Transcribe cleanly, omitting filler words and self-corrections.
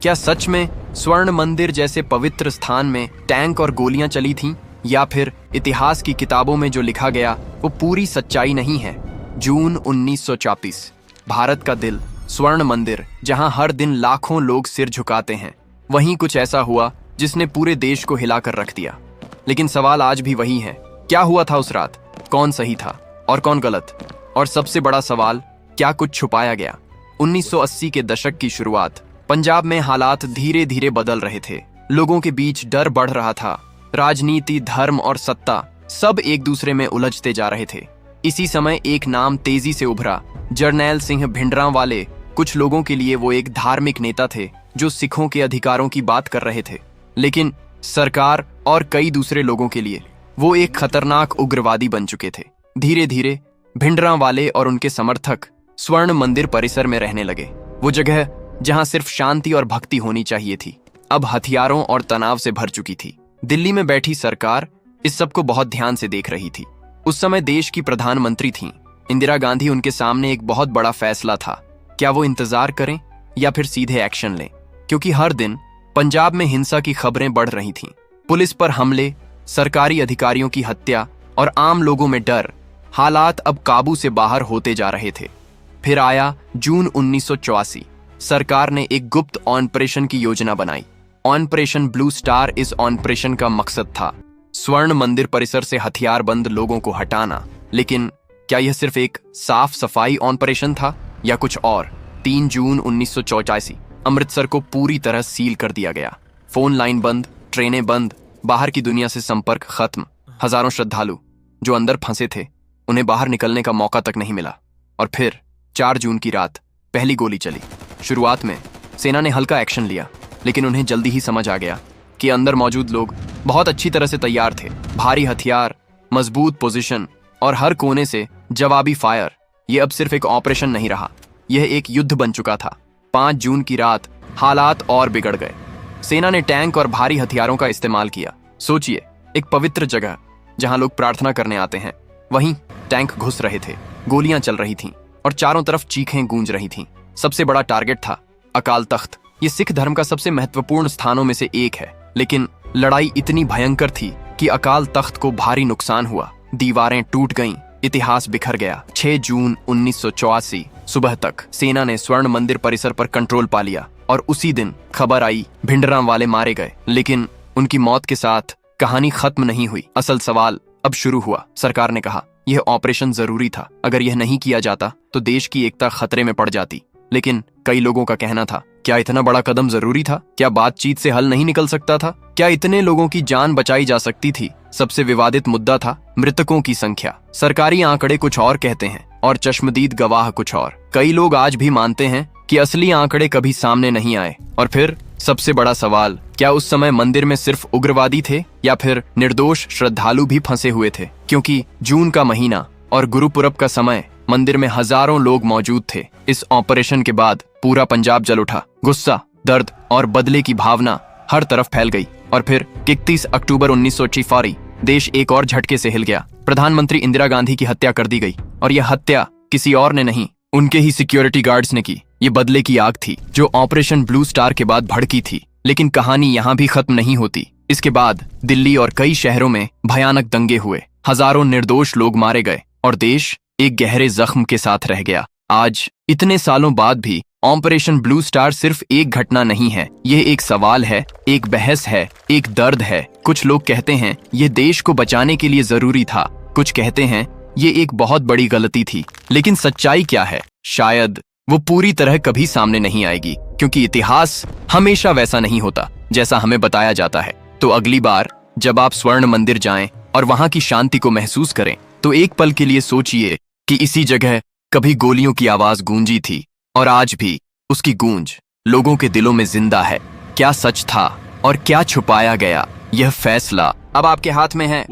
क्या सच में स्वर्ण मंदिर जैसे पवित्र स्थान में टैंक और गोलियां चली थीं, या फिर इतिहास की किताबों में जो लिखा गया वो पूरी सच्चाई नहीं है? जून 1934, भारत का दिल, स्वर्ण मंदिर, जहां हर दिन लाखों लोग सिर झुकाते हैं, वहीं कुछ ऐसा हुआ जिसने पूरे देश को हिलाकर रख दिया। लेकिन सवाल आज भी वही है, क्या हुआ था उस रात? कौन सही था और कौन गलत? और सबसे बड़ा सवाल, क्या कुछ छुपाया गया? 1980 के दशक की शुरुआत, पंजाब में हालात धीरे धीरे बदल रहे थे। लोगों के बीच डर बढ़ रहा था। राजनीति, धर्म और सत्ता सब एक दूसरे में उलझते जा रहे थे। इसी समय एक नाम तेजी से उभरा, जरनैल सिंह भिंडरांवाले। कुछ लोगों के लिए वो एक धार्मिक नेता थे जो सिखों के अधिकारों की बात कर रहे थे, लेकिन सरकार और कई दूसरे लोगों के लिए वो एक खतरनाक उग्रवादी बन चुके थे। धीरे धीरे भिंडरांवाले और उनके समर्थक स्वर्ण मंदिर परिसर में रहने लगे। वो जगह जहां सिर्फ शांति और भक्ति होनी चाहिए थी, अब हथियारों और तनाव से भर चुकी थी। दिल्ली में बैठी सरकार इस सब को बहुत ध्यान से देख रही थी। उस समय देश की प्रधानमंत्री थीं इंदिरा गांधी। उनके सामने एक बहुत बड़ा फैसला था, क्या वो इंतजार करें या फिर सीधे एक्शन लें? क्योंकि हर दिन पंजाब में हिंसा की खबरें बढ़ रही थीं। पुलिस पर हमले, सरकारी अधिकारियों की हत्या और आम लोगों में डर। हालात अब काबू से बाहर होते जा रहे थे। फिर आया जून 1984। सरकार ने एक गुप्त ऑपरेशन की योजना बनाई, ऑपरेशन ब्लू स्टार। इस ऑपरेशन का मकसद था स्वर्ण मंदिर परिसर से हथियारबंद लोगों को हटाना। लेकिन क्या यह सिर्फ एक साफ सफाई ऑपरेशन था या कुछ और? 3 जून 1984, अमृतसर को पूरी तरह सील कर दिया गया। फोन लाइन बंद, ट्रेनें बंद, बाहर की दुनिया से संपर्क खत्म। हजारों श्रद्धालु जो अंदर फंसे थे, उन्हें बाहर निकलने का मौका तक नहीं मिला। और फिर 4 जून की रात पहली गोली चली। शुरुआत में सेना ने हल्का एक्शन लिया, लेकिन उन्हें जल्दी ही समझ आ गया कि अंदर मौजूद लोग बहुत अच्छी तरह से तैयार थे। भारी हथियार, मजबूत पोजीशन और हर कोने से जवाबी फायर। यह अब सिर्फ एक ऑपरेशन नहीं रहा, यह एक युद्ध बन चुका था। 5 जून की रात हालात और बिगड़ गए। सेना ने टैंक और भारी हथियारों का इस्तेमाल किया। सोचिए, एक पवित्र जगह जहां लोग प्रार्थना करने आते हैं, वहीं टैंक घुस रहे थे, गोलियां चल रही थीं और चारों तरफ चीखें गूंज रही थीं। सबसे बड़ा टारगेट था अकाल तख्त। ये सिख धर्म का सबसे महत्वपूर्ण स्थानों में से एक है। लेकिन लड़ाई इतनी भयंकर थी कि अकाल तख्त को भारी नुकसान हुआ। दीवारें टूट गईं, इतिहास बिखर गया। 6 जून 1984 सुबह तक सेना ने स्वर्ण मंदिर परिसर पर कंट्रोल पा लिया और उसी दिन खबर आई, भिंडरांवाले मारे गए। लेकिन उनकी मौत के साथ कहानी खत्म नहीं हुई। असल सवाल अब शुरू हुआ। सरकार ने कहा यह ऑपरेशन जरूरी था, अगर यह नहीं किया जाता तो देश की एकता खतरे में पड़ जाती। लेकिन कई लोगों का कहना था, क्या इतना बड़ा कदम जरूरी था? क्या बातचीत से हल नहीं निकल सकता था? क्या इतने लोगों की जान बचाई जा सकती थी? सबसे विवादित मुद्दा था मृतकों की संख्या। सरकारी आंकड़े कुछ और कहते हैं और चश्मदीद गवाह कुछ और। कई लोग आज भी मानते हैं कि असली आंकड़े कभी सामने नहीं आए। और फिर सबसे बड़ा सवाल, क्या उस समय मंदिर में सिर्फ उग्रवादी थे या फिर निर्दोष श्रद्धालु भी फंसे हुए थे? क्योंकि जून का महीना और गुरुपुरब का समय, मंदिर में हजारों लोग मौजूद थे। इस ऑपरेशन के बाद पूरा पंजाब जल उठा। गुस्सा, दर्द और बदले की भावना हर तरफ फैल गई। और फिर 31 अक्टूबर 1984 देश एक और झटके से हिल गया। प्रधानमंत्री इंदिरा गांधी की हत्या कर दी गई और यह हत्या किसी और ने नहीं, उनके ही सिक्योरिटी गार्ड्स ने की। ये बदले की आग थी जो ऑपरेशन ब्लू स्टार के बाद भड़की थी। लेकिन कहानी यहाँ भी खत्म नहीं होती। इसके बाद दिल्ली और कई शहरों में भयानक दंगे हुए, हजारों निर्दोष लोग मारे गए और देश एक गहरे जख्म के साथ रह गया। आज इतने सालों बाद भी ऑपरेशन ब्लू स्टार सिर्फ एक घटना नहीं है, यह एक सवाल है, एक बहस है, एक दर्द है। कुछ लोग कहते हैं यह देश को बचाने के लिए जरूरी था, कुछ कहते हैं ये एक बहुत बड़ी गलती थी। लेकिन सच्चाई क्या है? शायद वो पूरी तरह कभी सामने नहीं आएगी, क्योंकि इतिहास हमेशा वैसा नहीं होता जैसा हमें बताया जाता है। तो अगली बार जब आप स्वर्ण मंदिर जाएं और वहां की शांति को महसूस करें, तो एक पल के लिए सोचिए कि इसी जगह कभी गोलियों की आवाज गूंजी थी और आज भी उसकी गूंज लोगों के दिलों में जिंदा है। क्या सच था और क्या छुपाया गया, यह फैसला अब आपके हाथ में है।